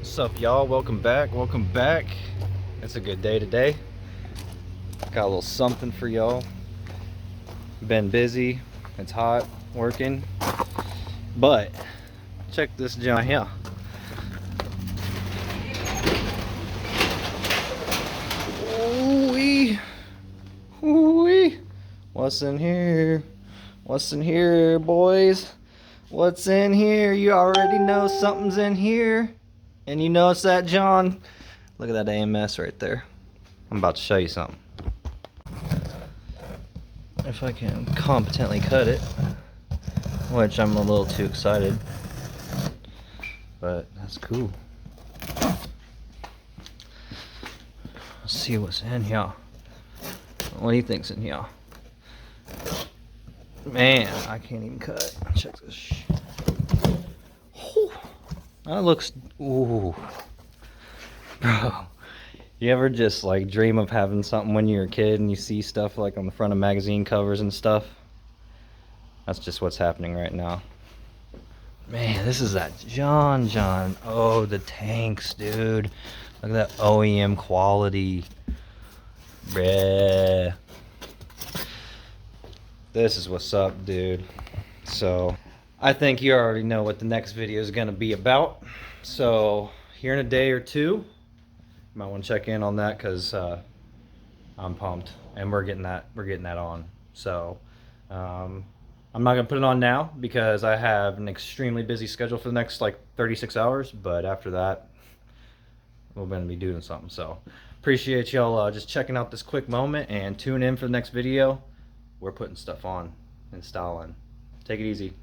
What's up, y'all? Welcome back. It's a good day today. Got a little something for y'all. Been busy. It's hot working. But check this junk here. Ooh-wee. Ooh-wee. What's in here? What's in here, boys? What's in here? You already know something's in here. And you notice that, John? Look at that AMS right there. I'm about to show you something. If I can competently cut it, which I'm a little too excited, but that's cool. Let's see what's in here. What do you think's in here? Man, I can't even cut. Check this shit. That looks, ooh. Bro, you ever just like dream of having something when you're a kid and you see stuff like on the front of magazine covers and stuff? That's just what's happening right now. Man, this is that John. Oh, the tanks, dude. Look at that OEM quality. Bruh. This is what's up, dude. So I think you already know what the next video is gonna be about. So here in a day or two, you might want to check in on that because I'm pumped and we're getting that on. So I'm not gonna put it on now because I have an extremely busy schedule for the next like 36 hours, but after that we're gonna be doing something. So appreciate y'all just checking out this quick moment and tune in for the next video. We're putting stuff on, installing. Take it easy.